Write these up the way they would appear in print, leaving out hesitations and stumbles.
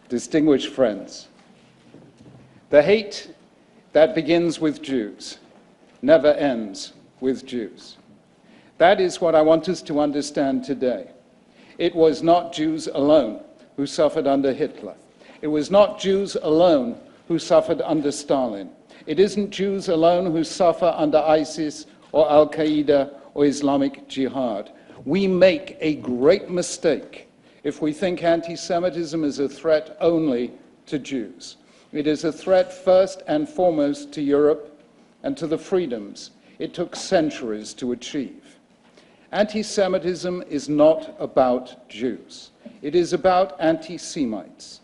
distinguished friends, the hate that begins with Jews never ends with Jews. That is what I want us to understand today. It was not Jews alone who suffered under Hitler. It was not Jews alone who suffered under Stalin. It isn't Jews alone who suffer under ISIS or Al-Qaeda or Islamic Jihad. We make a great mistake if we think anti-Semitism is a threat only to Jews. It is a threat first and foremost to Europe and to the freedoms it took centuries to achieve. Anti-Semitism is not about Jews. It is about anti-Semites.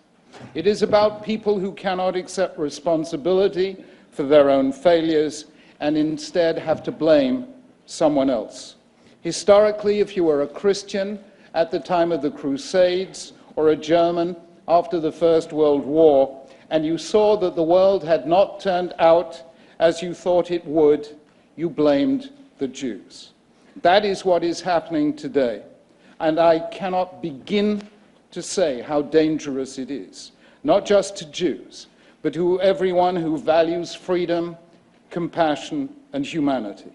It is about people who cannot accept responsibility for their own failures and instead have to blame someone else. Historically, if you were a Christian at the time of the Crusades or a German after the First World War, and you saw that the world had not turned out as you thought it would, you blamed the Jews. That is what is happening today. And I cannot begin to say how dangerous it is, not just to Jews, but to everyone who values freedom, compassion, and humanity.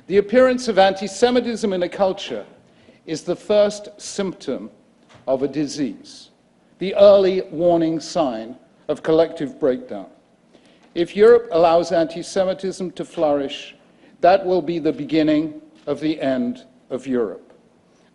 The appearance of anti-Semitism in a culture is the first symptom of a disease, the early warning sign of collective breakdown. If Europe allows anti-Semitism to flourish, that will be the beginning of the end of Europe.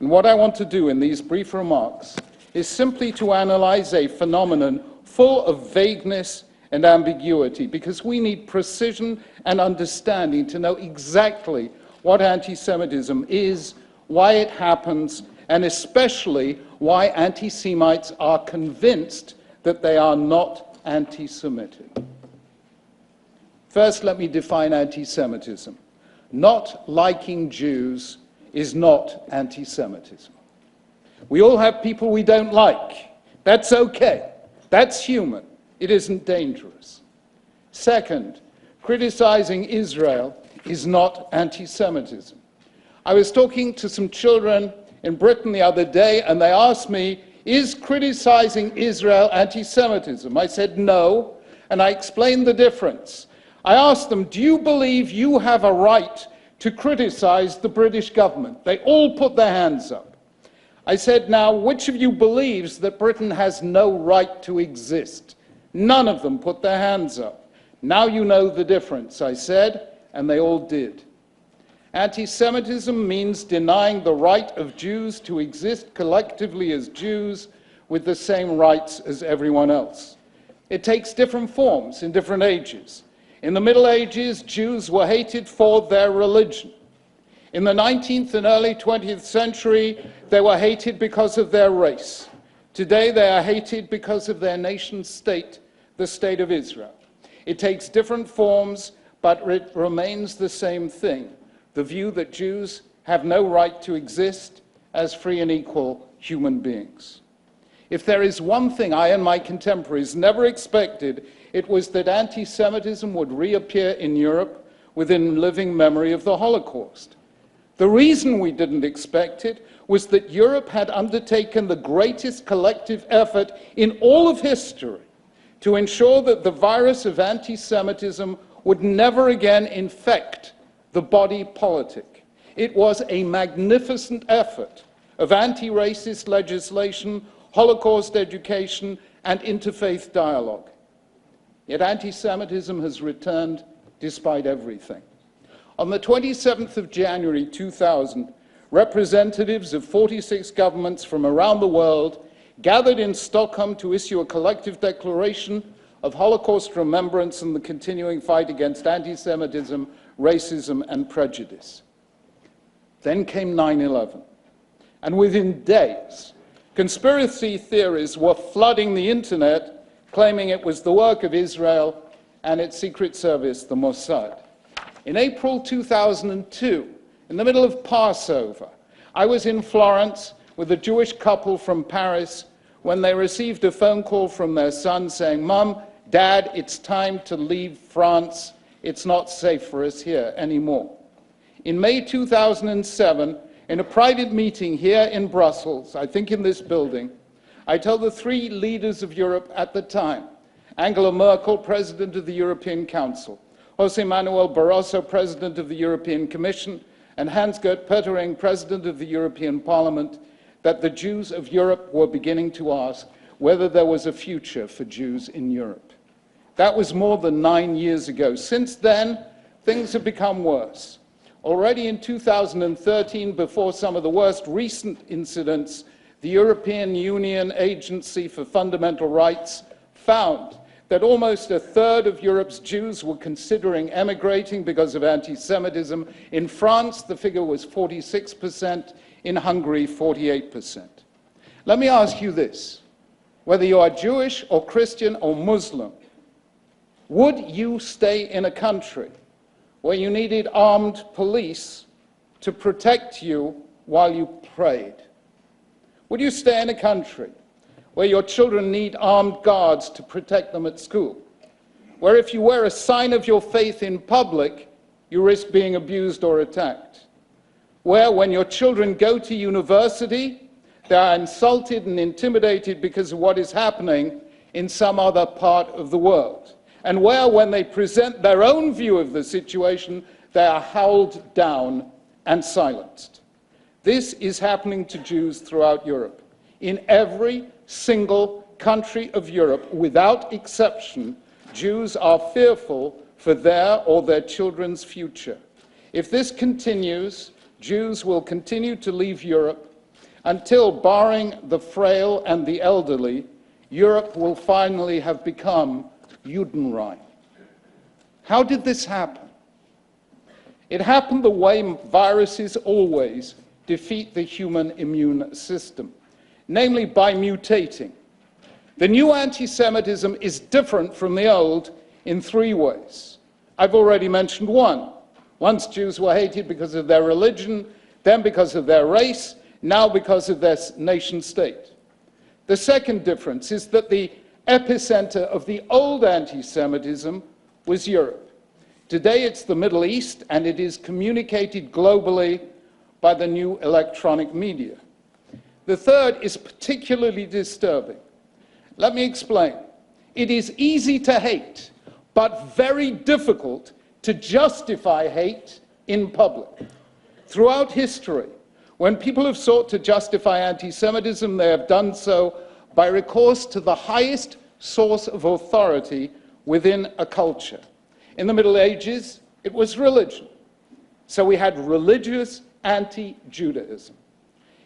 And what I want to do in these brief remarks is simply to analyze a phenomenon full of vagueness and ambiguity, because we need precision and understanding to know exactly what anti-Semitism is, why it happens, and especially why anti-Semites are convinced that they are not anti-Semitic. First, let me define anti-Semitism. Not liking Jews is not anti-Semitism. We all have people we don't like. That's okay. That's human. It isn't dangerous. Second, criticizing Israel is not anti-Semitism. I was talking to some children in Britain the other day, and they asked me, is criticizing Israel anti-Semitism? I said no, and I explained the difference. I asked them, do you believe you have a right to criticize the British government? They all put their hands up. I said, now, which of you believes that Britain has no right to exist? None of them put their hands up. Now you know the difference, I said, and they all did. Anti-Semitism means denying the right of Jews to exist collectively as Jews with the same rights as everyone else. It takes different forms in different ages. In the Middle Ages, Jews were hated for their religion. In the 19th and early 20th century, they were hated because of their race. Today, they are hated because of their nation state, the State of Israel. It takes different forms, but it remains the same thing, the view that Jews have no right to exist as free and equal human beings. If there is one thing I and my contemporaries never expected, it was that anti-Semitism would reappear in Europe within living memory of the Holocaust. The reason we didn't expect it was that Europe had undertaken the greatest collective effort in all of history to ensure that the virus of anti-Semitism would never again infect the body politic. It was a magnificent effort of anti-racist legislation, Holocaust education, and interfaith dialogue. Yet anti-Semitism has returned despite everything. On the 27th of January 2000, representatives of 46 governments from around the world gathered in Stockholm to issue a collective declaration of Holocaust remembrance and the continuing fight against anti-Semitism, racism, and prejudice. Then came 9/11, and within days, conspiracy theories were flooding the internet, claiming it was the work of Israel and its secret service, the Mossad. In April 2002, in the middle of Passover, I was in Florence with a Jewish couple from Paris when they received a phone call from their son saying, "Mom, Dad, it's time to leave France. It's not safe for us here anymore." In May 2007, in a private meeting here in Brussels, I think in this building, I told the three leaders of Europe at the time, Angela Merkel, President of the European Council, José Manuel Barroso, President of the European Commission, and Hans-Gert Pöttering, President of the European Parliament, that the Jews of Europe were beginning to ask whether there was a future for Jews in Europe. That was more than 9 years ago. Since then, things have become worse. Already in 2013, before some of the worst recent incidents, the European Union Agency for Fundamental Rights found that almost a third of Europe's Jews were considering emigrating because of anti-Semitism. In France, the figure was 46%, in Hungary, 48%. Let me ask you this, whether you are Jewish or Christian or Muslim, would you stay in a country where you needed armed police to protect you while you prayed? Would you stay in a country where your children need armed guards to protect them at school? Where if you wear a sign of your faith in public, you risk being abused or attacked? Where when your children go to university, they are insulted and intimidated because of what is happening in some other part of the world? And where, when they present their own view of the situation, they are howled down and silenced. This is happening to Jews throughout Europe. In every single country of Europe, without exception, Jews are fearful for their or their children's future. If this continues, Jews will continue to leave Europe until, barring the frail and the elderly, Europe will finally have become Judenrein. How did this happen? It happened the way viruses always defeat the human immune system, namely by mutating. The new anti-Semitism is different from the old in three ways. I've already mentioned one. Once Jews were hated because of their religion, then because of their race, now because of their nation state. The second difference is that the epicenter of the old anti-Semitism was Europe. Today it's the Middle East, and it is communicated globally by the new electronic media. The third is particularly disturbing. Let me explain. It is easy to hate, but very difficult to justify hate in public. Throughout history, when people have sought to justify anti-Semitism, they have done so by recourse to the highest source of authority within a culture. In the Middle Ages, it was religion. So we had religious anti-Judaism.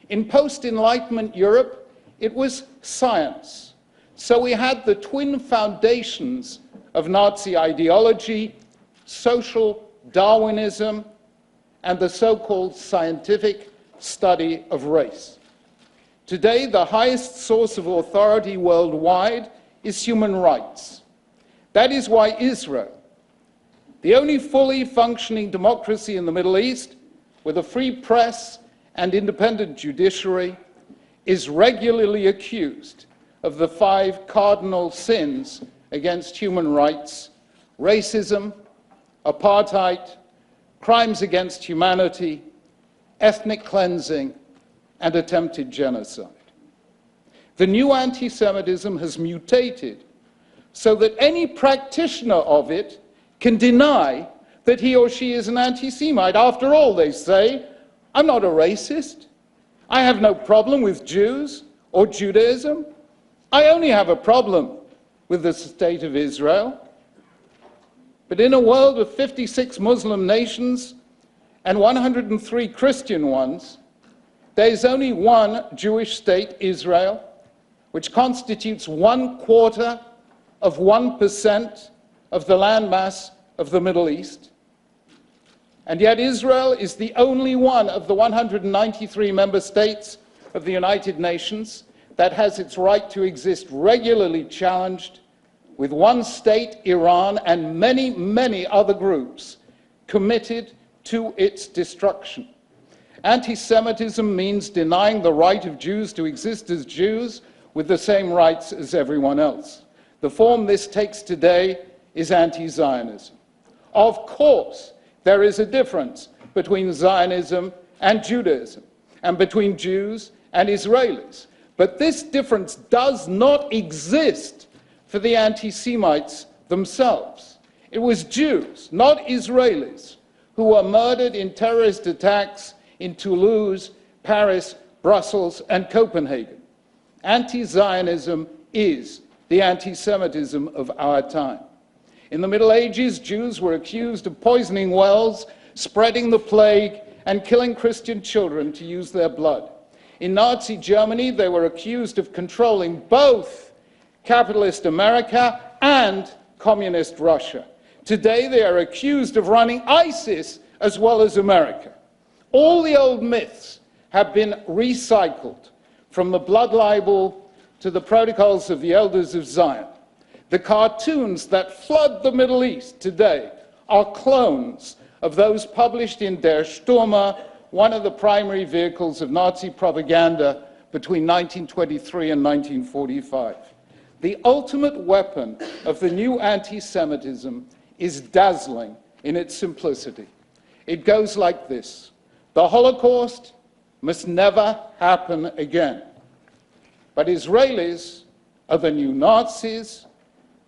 In post-Enlightenment Europe, it was science. So we had the twin foundations of Nazi ideology, social Darwinism, and the so-called scientific study of race. Today, the highest source of authority worldwide is human rights. That is why Israel, the only fully functioning democracy in the Middle East, with a free press and independent judiciary, is regularly accused of the 5 cardinal sins against human rights: racism, apartheid, crimes against humanity, ethnic cleansing, and attempted genocide. The new anti-Semitism has mutated so that any practitioner of it can deny that he or she is an anti-Semite. After all, they say, I'm not a racist. I have no problem with Jews or Judaism. I only have a problem with the state of Israel. But in a world of 56 Muslim nations and 103 Christian ones, there is only one Jewish state, Israel, which constitutes 1/4 of 1% of the landmass of the Middle East. And yet Israel is the only one of the 193 member states of the United Nations that has its right to exist regularly challenged, with one state, Iran, and many, many other groups committed to its destruction. Anti-Semitism means denying the right of Jews to exist as Jews with the same rights as everyone else. The form this takes today is anti-Zionism. Of course, there is a difference between Zionism and Judaism, and between Jews and Israelis. But this difference does not exist for the anti-Semites themselves. It was Jews, not Israelis, who were murdered in terrorist attacks in Toulouse, Paris, Brussels, and Copenhagen. Anti-Zionism is the anti-Semitism of our time. In the Middle Ages, Jews were accused of poisoning wells, spreading the plague, and killing Christian children to use their blood. In Nazi Germany, they were accused of controlling both capitalist America and communist Russia. Today, they are accused of running ISIS as well as America. All the old myths have been recycled, from the blood libel to the protocols of the elders of Zion. The cartoons that flood the Middle East today are clones of those published in Der Stürmer, one of the primary vehicles of Nazi propaganda between 1923 and 1945. The ultimate weapon of the new anti-Semitism is dazzling in its simplicity. It goes like this: the Holocaust must never happen again. But Israelis are the new Nazis,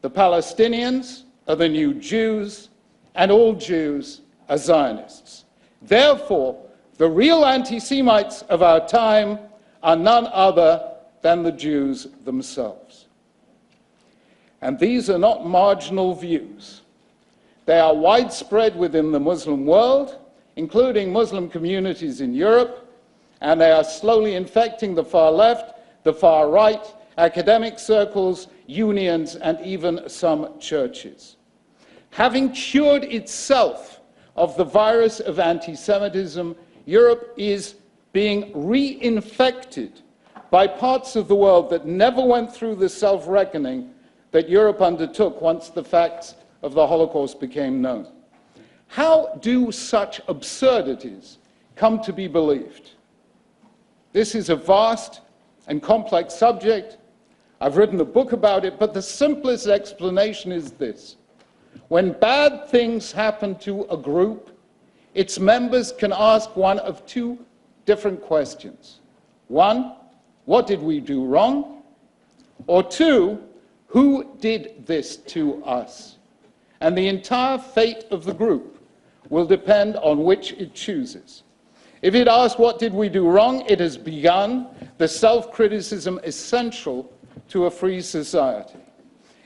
the Palestinians are the new Jews, and all Jews are Zionists. Therefore, the real anti-Semites of our time are none other than the Jews themselves. And these are not marginal views. They are widespread within the Muslim world, including Muslim communities in Europe, and they are slowly infecting the far left, the far right, academic circles, unions, and even some churches. Having cured itself of the virus of anti-Semitism, Europe is being reinfected by parts of the world that never went through the self-reckoning that Europe undertook once the facts of the Holocaust became known. How do such absurdities come to be believed? This is a vast and complex subject. I've written a book about it, but the simplest explanation is this. When bad things happen to a group, its members can ask one of two different questions. One, what did we do wrong? Or two, who did this to us? And the entire fate of the group will depend on which it chooses. If it asks what did we do wrong, it has begun the self-criticism essential to a free society.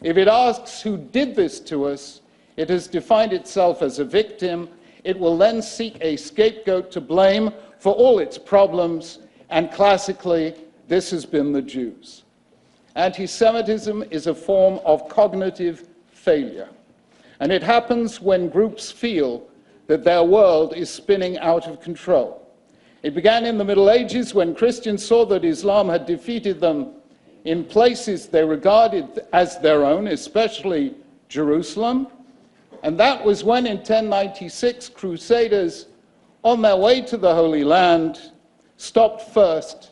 If it asks who did this to us, it has defined itself as a victim. It will then seek a scapegoat to blame for all its problems, and classically, this has been the Jews. Anti-Semitism is a form of cognitive failure, and it happens when groups feel that their world is spinning out of control. It began in the Middle Ages when Christians saw that Islam had defeated them in places they regarded as their own, especially Jerusalem. And that was when in 1096, Crusaders, on their way to the Holy Land, stopped first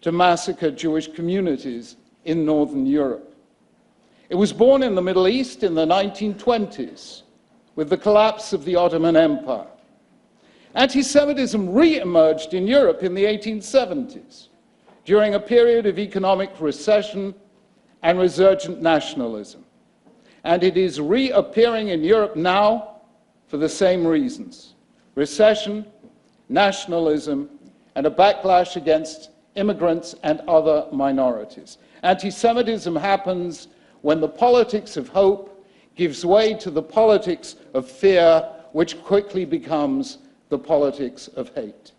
to massacre Jewish communities in Northern Europe. It was born in the Middle East in the 1920s with the collapse of the Ottoman Empire. Anti-Semitism re-emerged in Europe in the 1870s during a period of economic recession and resurgent nationalism. And it is reappearing in Europe now for the same reasons: recession, nationalism, and a backlash against immigrants and other minorities. Anti-Semitism happens when the politics of hope gives way to the politics of fear, which quickly becomes the politics of hate.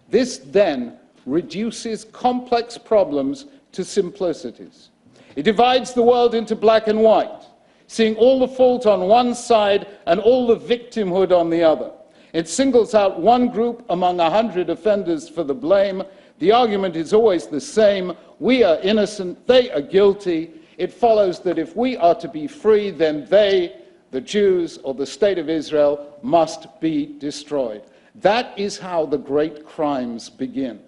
This then reduces complex problems to simplicities. It divides the world into black and white, seeing all the fault on one side and all the victimhood on the other. It singles out one group among 100 offenders for the blame. The argument is always the same: we are innocent, they are guilty. It follows that if we are to be free, then they, the Jews or the state of Israel, must be destroyed. That is how the great crimes begin.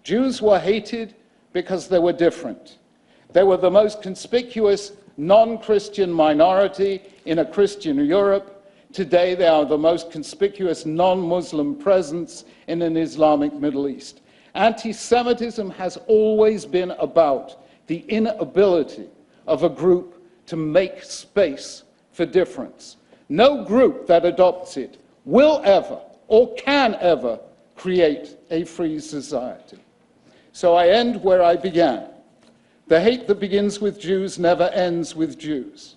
Jews were hated because they were different. They were the most conspicuous non-Christian minority in a Christian Europe. Today they are the most conspicuous non-Muslim presence in an Islamic Middle East. Anti-Semitism has always been about the inability of a group to make space for difference. No group that adopts it will ever or can ever create a free society. So I end where I began. The hate that begins with Jews never ends with Jews.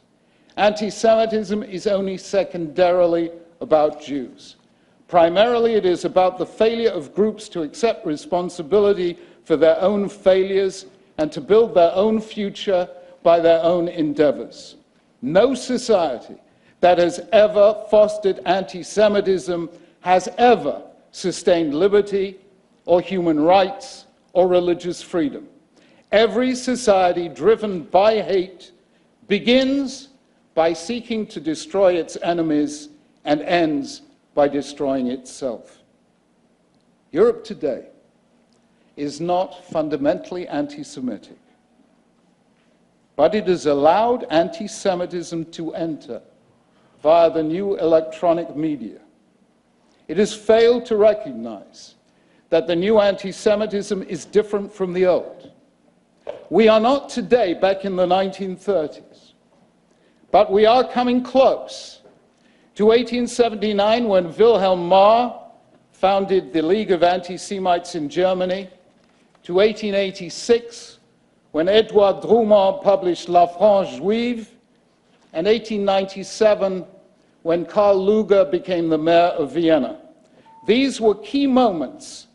Anti-Semitism is only secondarily about Jews. Primarily, it is about the failure of groups to accept responsibility for their own failures and to build their own future by their own endeavors. No society that has ever fostered anti-Semitism has ever sustained liberty or human rights or religious freedom. Every society driven by hate begins by seeking to destroy its enemies and ends by destroying itself. Europe today is not fundamentally anti-Semitic, but it has allowed anti-Semitism to enter via the new electronic media. It has failed to recognize that the new anti-Semitism is different from the old. We are not today back in the 1930s, but we are coming close to 1879 when Wilhelm Marr founded the League of Anti-Semites in Germany, to 1886 when Edouard Drumont published La France Juive, and 1897 when Karl Lueger became the mayor of Vienna. These were key moments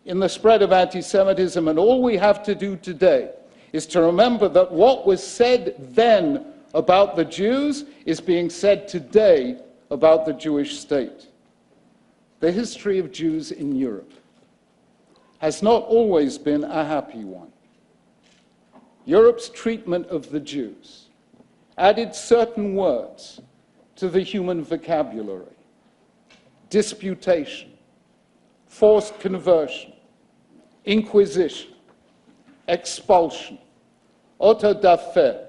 in the spread of anti-Semitism, and all we have to do today is to remember that what was said then about the Jews is being said today about the Jewish state. The history of Jews in Europe has not always been a happy one. Europe's treatment of the Jews added certain words to the human vocabulary: disputation, forced conversion, inquisition, expulsion, auto da fe,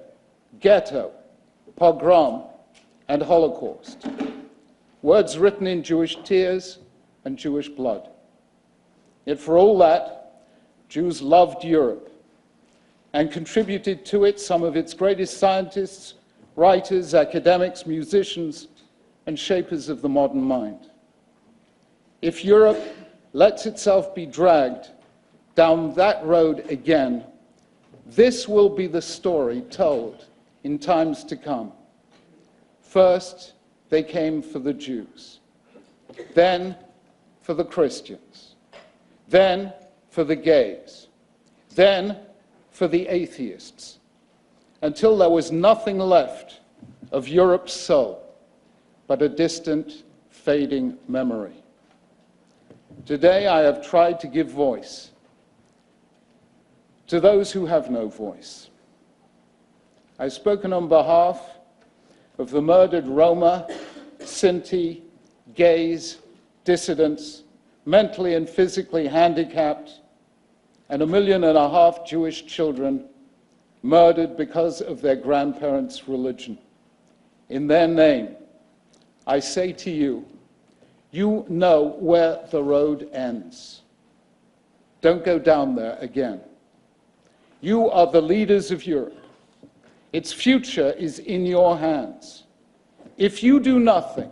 ghetto, pogrom, and Holocaust. Words written in Jewish tears and Jewish blood. Yet for all that, Jews loved Europe and contributed to it some of its greatest scientists, writers, academics, musicians, and shapers of the modern mind. If Europe lets itself be dragged down that road again, this will be the story told in times to come. First, they came for the Jews, then for the Christians, then for the gays, then for the atheists, until there was nothing left of Europe's soul but a distant, fading memory. Today, I have tried to give voice to those who have no voice. I've spoken on behalf of the murdered Roma, Sinti, gays, dissidents, mentally and physically handicapped, and 1.5 million Jewish children murdered because of their grandparents' religion. In their name, I say to you, you know where the road ends. Don't go down there again. You are the leaders of Europe. Its future is in your hands. If you do nothing,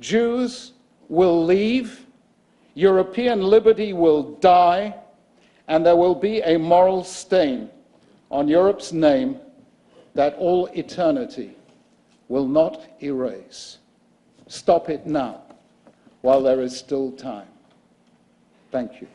Jews will leave, European liberty will die, and there will be a moral stain on Europe's name that all eternity will not erase. Stop it now, while there is still time. Thank you.